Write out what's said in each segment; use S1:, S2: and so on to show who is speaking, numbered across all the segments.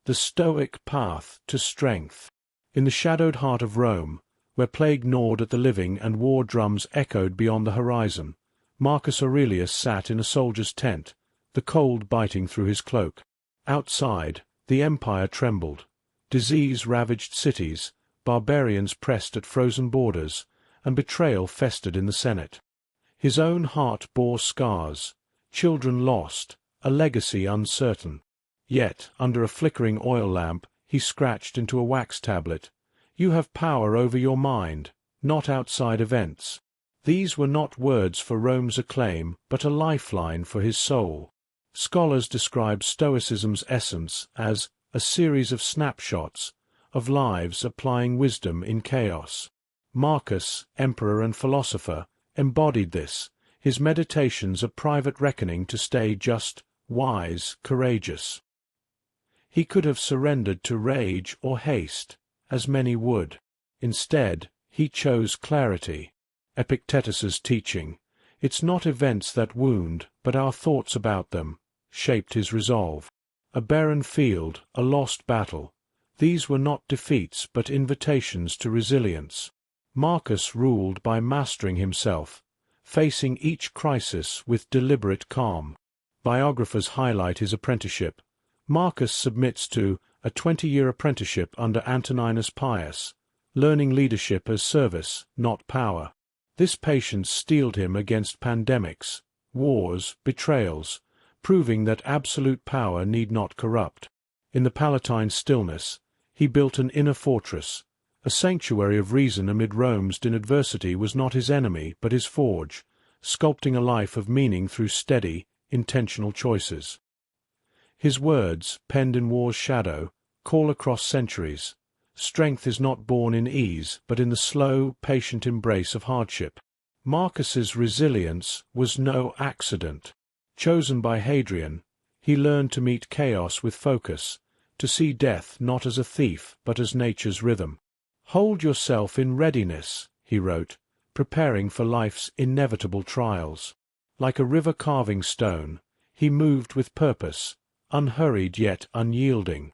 S1: The Stoic Path to Strength. In the shadowed heart of Rome, where plague gnawed at the living and war drums echoed beyond the horizon, Marcus Aurelius sat in a soldier's tent, the cold biting through his cloak. Outside, the empire trembled. Disease ravaged cities, barbarians pressed at frozen borders, and betrayal festered in the Senate. His own heart bore scars, children lost, a legacy uncertain. Yet, under a flickering oil lamp, he scratched into a wax tablet, "You have power over your mind, not outside events." These were not words for Rome's acclaim, but a lifeline for his soul. Scholars describe Stoicism's essence as a series of snapshots, of lives applying wisdom in chaos. Marcus, emperor and philosopher, embodied this, his meditations a private reckoning to stay just, wise, courageous. He could have surrendered to rage or haste, as many would. Instead, he chose clarity. Epictetus's teaching, "It's not events that wound, but our thoughts about them," shaped his resolve. A barren field, a lost battle. These were not defeats but invitations to resilience. Marcus ruled by mastering himself, facing each crisis with deliberate calm. Biographers highlight his apprenticeship. Marcus submits to a 20-year apprenticeship under Antoninus Pius, learning leadership as service, not power. This patience steeled him against pandemics, wars, betrayals, proving that absolute power need not corrupt. In the Palatine stillness, he built an inner fortress. A sanctuary of reason amid Rome's adversity was not his enemy but his forge, sculpting a life of meaning through steady, intentional choices. His words, penned in war's shadow, call across centuries. Strength is not born in ease, but in the slow, patient embrace of hardship. Marcus's resilience was no accident. Chosen by Hadrian, he learned to meet chaos with focus, to see death not as a thief but as nature's rhythm. "Hold yourself in readiness," he wrote, preparing for life's inevitable trials. Like a river carving stone, he moved with purpose, unhurried yet unyielding.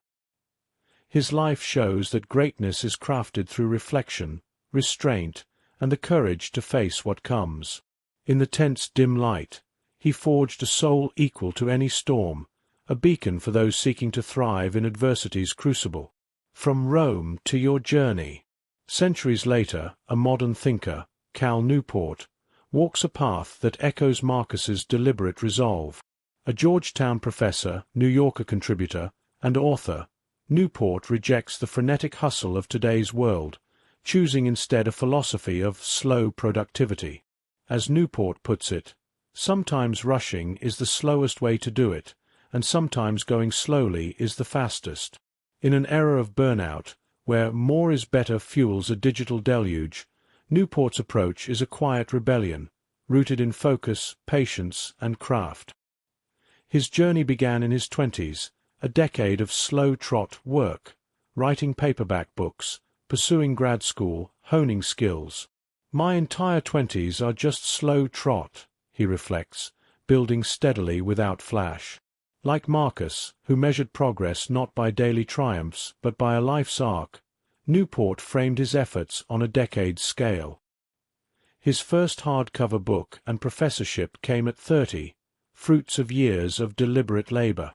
S1: His life shows that greatness is crafted through reflection, restraint, and the courage to face what comes. In the tent's dim light, he forged a soul equal to any storm, a beacon for those seeking to thrive in adversity's crucible. From Rome to your journey. Centuries later, a modern thinker, Cal Newport, walks a path that echoes Marcus's deliberate resolve. A Georgetown professor, New Yorker contributor, and author, Newport rejects the frenetic hustle of today's world, choosing instead a philosophy of slow productivity. As Newport puts it, "Sometimes rushing is the slowest way to do it, and sometimes going slowly is the fastest." In an era of burnout, where more is better fuels a digital deluge, Newport's approach is a quiet rebellion, rooted in focus, patience, and craft. His journey began in his 20s, a decade of slow-trot work, writing paperback books, pursuing grad school, honing skills. "My entire 20s are just slow trot," he reflects, building steadily without flash. Like Marcus, who measured progress not by daily triumphs but by a life's arc, Newport framed his efforts on a decade's scale. His first hardcover book and professorship came at 30, fruits of years of deliberate labor.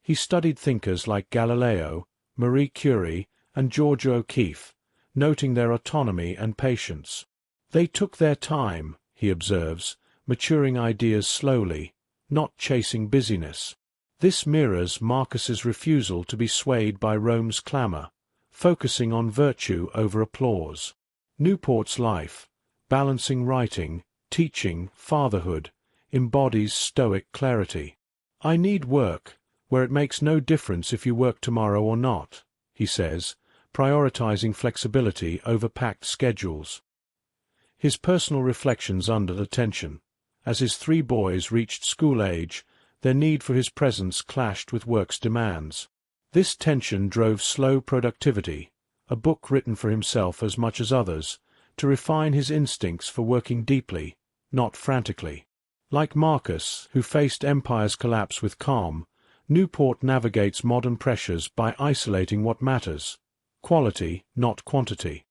S1: He studied thinkers like Galileo, Marie Curie, and Georgia O'Keeffe, noting their autonomy and patience. "They took their time," he observes, maturing ideas slowly, not chasing busyness. This mirrors Marcus's refusal to be swayed by Rome's clamor, focusing on virtue over applause. Newport's life, balancing writing, teaching, fatherhood, embodies Stoic clarity. "I need work, where it makes no difference if you work tomorrow or not," he says, prioritizing flexibility over packed schedules. His personal reflections under the tension. As his 3 boys reached school age, their need for his presence clashed with work's demands. This tension drove Slow Productivity, a book written for himself as much as others, to refine his instincts for working deeply, not frantically. Like Marcus, who faced empire's collapse with calm, Newport navigates modern pressures by isolating what matters: quality, not quantity.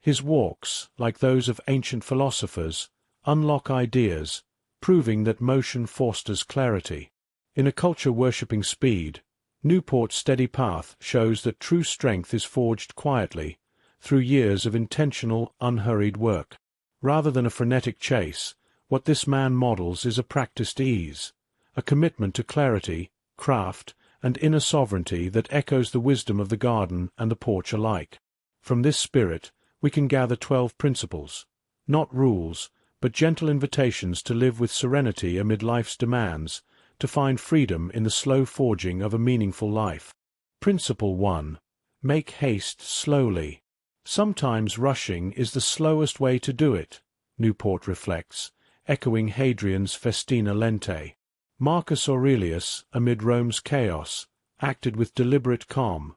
S1: His walks, like those of ancient philosophers, unlock ideas, proving that motion fosters clarity. In a culture worshipping speed, Newport's steady path shows that true strength is forged quietly, through years of intentional, unhurried work. Rather than a frenetic chase, what this man models is a practiced ease, a commitment to clarity, craft, and inner sovereignty that echoes the wisdom of the garden and the porch alike. From this spirit, we can gather 12 principles, not rules, but gentle invitations to live with serenity amid life's demands, to find freedom in the slow forging of a meaningful life. Principle 1. Make haste slowly. Sometimes rushing is the slowest way to do it, Newport reflects, echoing Hadrian's Festina Lente. Marcus Aurelius, amid Rome's chaos, acted with deliberate calm.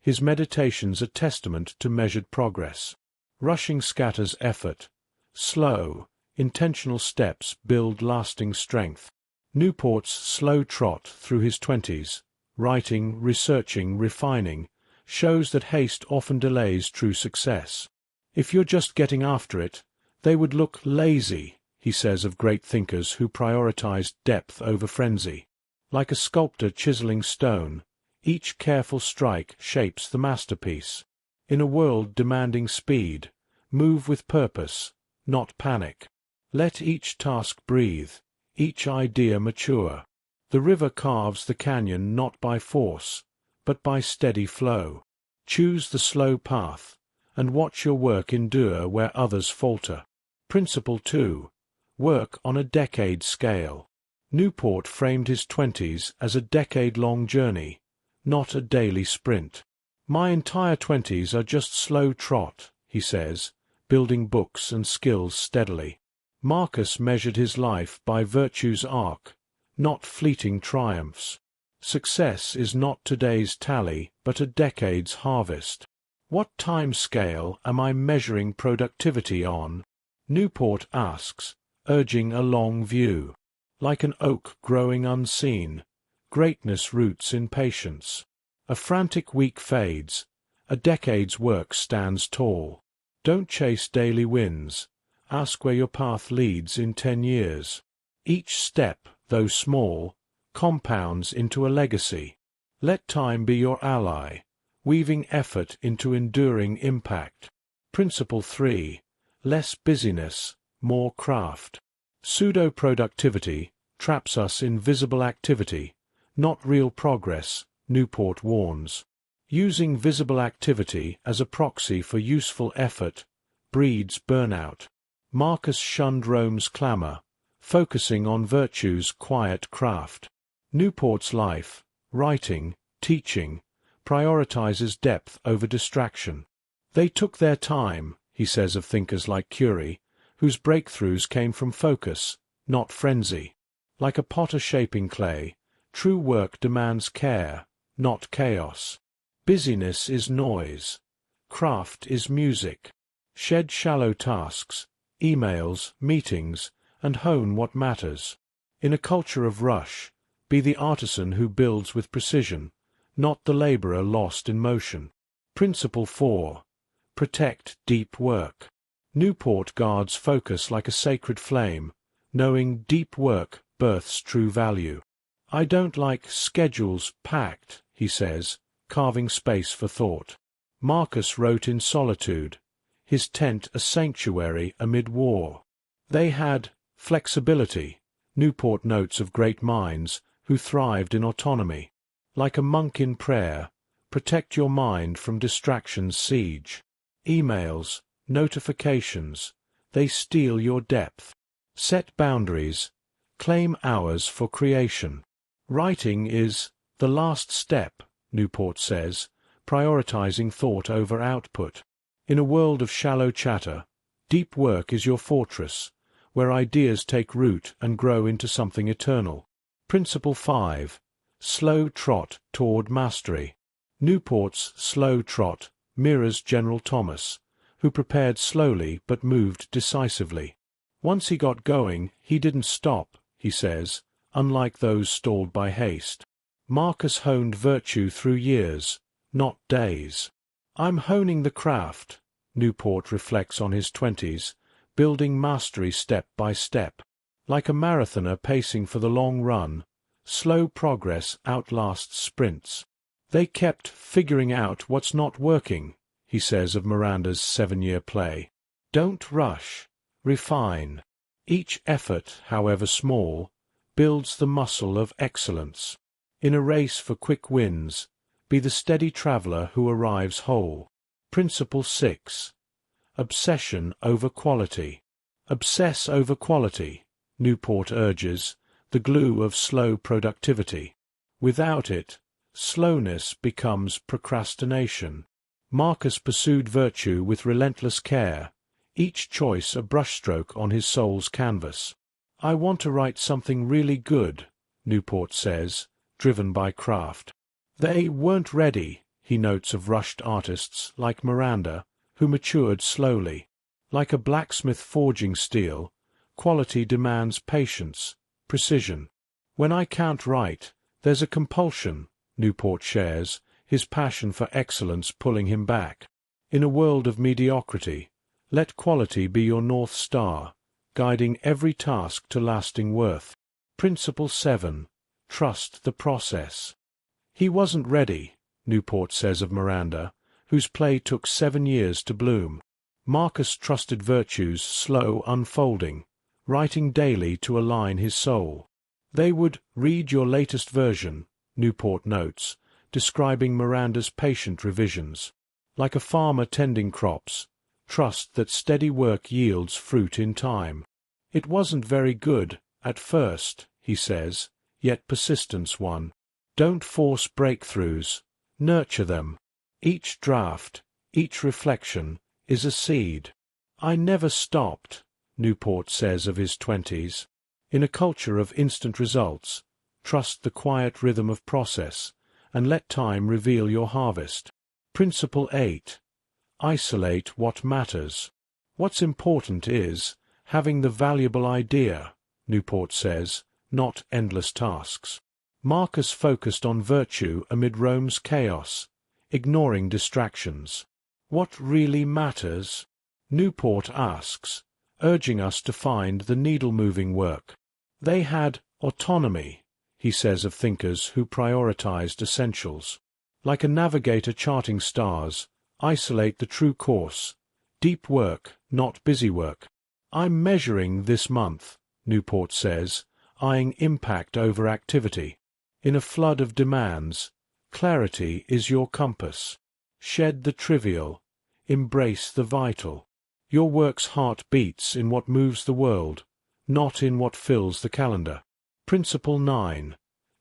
S1: His meditations a testament to measured progress. Rushing scatters effort. Slow, intentional steps build lasting strength. Newport's slow trot through his 20s, writing, researching, refining, shows that haste often delays true success. If you're just getting after it, they would look lazy, he says of great thinkers who prioritized depth over frenzy. Like a sculptor chiseling stone, each careful strike shapes the masterpiece. In a world demanding speed, move with purpose, not panic. Let each task breathe, each idea mature. The river carves the canyon not by force, but by steady flow. Choose the slow path, and watch your work endure where others falter. Principle 2. Work on a decade scale. Newport framed his 20s as a decade-long journey, not a daily sprint. My entire 20s are just slow trot, he says, building books and skills steadily. Marcus measured his life by virtue's arc, not fleeting triumphs. Success is not today's tally, but a decade's harvest. What time scale am I measuring productivity on? Newport asks, urging a long view. Like an oak growing unseen, greatness roots in patience. A frantic week fades, a decade's work stands tall. Don't chase daily wins, ask where your path leads in 10 years. Each step, though small, compounds into a legacy. Let time be your ally, weaving effort into enduring impact. Principle 3. Less busyness, more craft. Pseudo-productivity traps us in visible activity, not real progress, Newport warns. Using visible activity as a proxy for useful effort breeds burnout. Marcus shunned Rome's clamor, focusing on virtue's quiet craft. Newport's life, writing, teaching, prioritizes depth over distraction. They took their time, he says of thinkers like Curie, whose breakthroughs came from focus, not frenzy. Like a potter shaping clay, true work demands care, not chaos. Busyness is noise. Craft is music. Shed shallow tasks, emails, meetings, and hone what matters. In a culture of rush, be the artisan who builds with precision, not the laborer lost in motion. Principle 4. Protect deep work. Newport guards focus like a sacred flame, knowing deep work births true value. I don't like schedules packed, he says, carving space for thought. Marcus wrote in solitude, his tent a sanctuary amid war. They had flexibility, Newport notes of great minds who thrived in autonomy. Like a monk in prayer, protect your mind from distraction's siege. Emails, notifications, they steal your depth. Set boundaries, claim hours for creation. Writing is the last step, Newport says, prioritizing thought over output. In a world of shallow chatter, deep work is your fortress, where ideas take root and grow into something eternal. Principle 5. Slow trot toward mastery. Newport's slow trot mirrors General Thomas, who prepared slowly but moved decisively. Once he got going, he didn't stop, he says, unlike those stalled by haste. Marcus honed virtue through years, not days. I'm honing the craft, Newport reflects on his 20s, building mastery step by step. Like a marathoner pacing for the long run, slow progress outlasts sprints. They kept figuring out what's not working, he says of Miranda's 7-year play. Don't rush, refine. Each effort, however small, builds the muscle of excellence. In a race for quick wins, be the steady traveler who arrives whole. Principle 6. Obsession over quality. Obsess over quality, Newport urges, the glue of slow productivity. Without it, slowness becomes procrastination. Marcus pursued virtue with relentless care, each choice a brushstroke on his soul's canvas. I want to write something really good, Newport says, driven by craft. They weren't ready, he notes of rushed artists like Miranda, who matured slowly. Like a blacksmith forging steel, quality demands patience, precision. When I can't write, there's a compulsion, Newport shares, his passion for excellence pulling him back. In a world of mediocrity, let quality be your North Star, guiding every task to lasting worth. Principle 7. Trust the process. He wasn't ready, Newport says of Miranda, whose play took 7 years to bloom. Marcus trusted virtue's slow unfolding, writing daily to align his soul. They would read your latest version, Newport notes, describing Miranda's patient revisions. Like a farmer tending crops, trust that steady work yields fruit in time. It wasn't very good, at first, he says, yet persistence won. Don't force breakthroughs, nurture them. Each draft, each reflection, is a seed. I never stopped, Newport says of his 20s. In a culture of instant results, trust the quiet rhythm of process, and let time reveal your harvest. Principle 8. Isolate what matters. What's important is having the valuable idea, Newport says, not endless tasks. Marcus focused on virtue amid Rome's chaos, ignoring distractions. What really matters? Newport asks, urging us to find the needle-moving work. They had autonomy, he says of thinkers who prioritized essentials. Like a navigator charting stars, isolate the true course. Deep work, not busy work. I'm measuring this month, Newport says, eyeing impact over activity. In a flood of demands, clarity is your compass. Shed the trivial, embrace the vital. Your work's heart beats in what moves the world, not in what fills the calendar. Principle 9.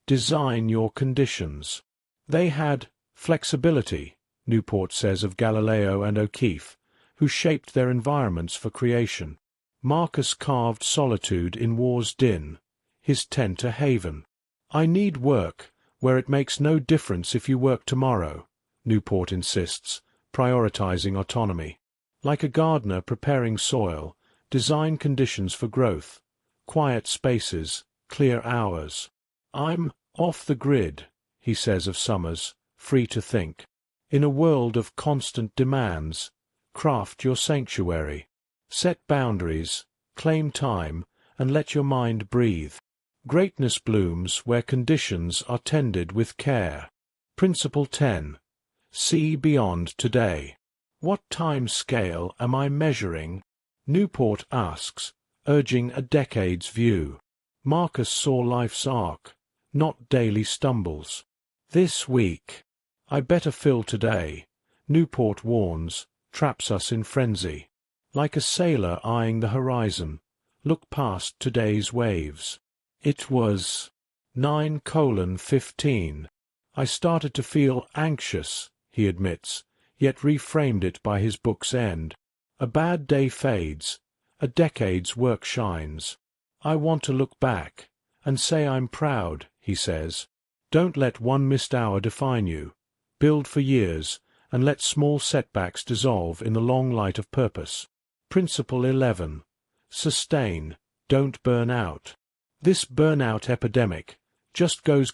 S1: Design your conditions. They had flexibility, Newport says of Galileo and O'Keeffe, who shaped their environments for creation. Marcus carved solitude in war's din, his tent a haven. I need work where it makes no difference if you work tomorrow, Newport insists, prioritizing autonomy. Like a gardener preparing soil, design conditions for growth, quiet spaces, clear hours. I'm off the grid, he says of Summers, free to think. In a world of constant demands, craft your sanctuary. Set boundaries, claim time, and let your mind breathe. Greatness blooms where conditions are tended with care. Principle 10. See beyond today. What time scale am I measuring? Newport asks, urging a decade's view. Marcus saw life's arc, not daily stumbles. This week, I better fill today, Newport warns, traps us in frenzy. Like a sailor eyeing the horizon, look past today's waves. It was 9:15. I started to feel anxious, he admits, yet reframed it by his book's end. A bad day fades, a decade's work shines. I want to look back and say I'm proud, he says. Don't let one missed hour define you. Build for years and let small setbacks dissolve in the long light of purpose. Principle 11. Sustain, don't burn out. This burnout epidemic just goes,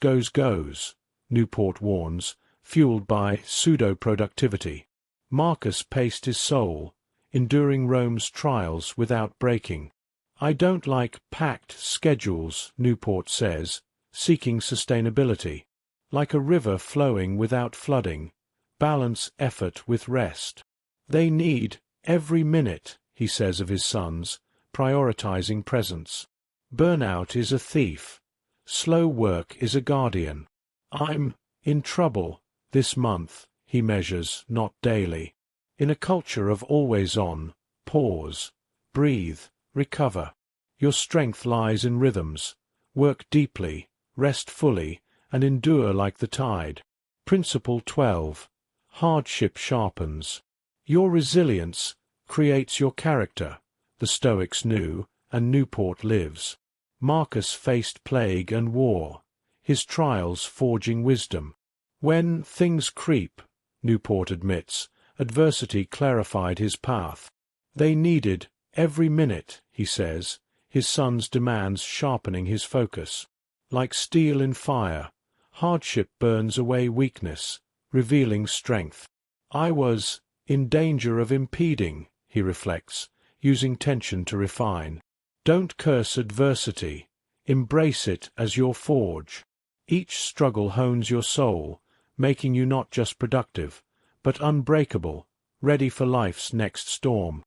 S1: Newport warns, fueled by pseudo-productivity. Marcus paced his soul, enduring Rome's trials without breaking. I don't like packed schedules, Newport says, seeking sustainability. Like a river flowing without flooding, balance effort with rest. They need every minute, he says of his sons, prioritizing presence. Burnout is a thief. Slow work is a guardian. I'm in trouble this month, he measures, not daily. In a culture of always on, pause, breathe, recover. Your strength lies in rhythms. Work deeply, rest fully, and endure like the tide. Principle 12. Hardship sharpens. Your resilience creates your character, the Stoics knew, and Newport lives. Marcus faced plague and war, his trials forging wisdom. When things creep, Newport admits, adversity clarified his path. They needed every minute, he says, his son's demands sharpening his focus. Like steel in fire, hardship burns away weakness, revealing strength. I was in danger of impeding, he reflects, using tension to refine. Don't curse adversity. Embrace it as your forge. Each struggle hones your soul, making you not just productive, but unbreakable, ready for life's next storm.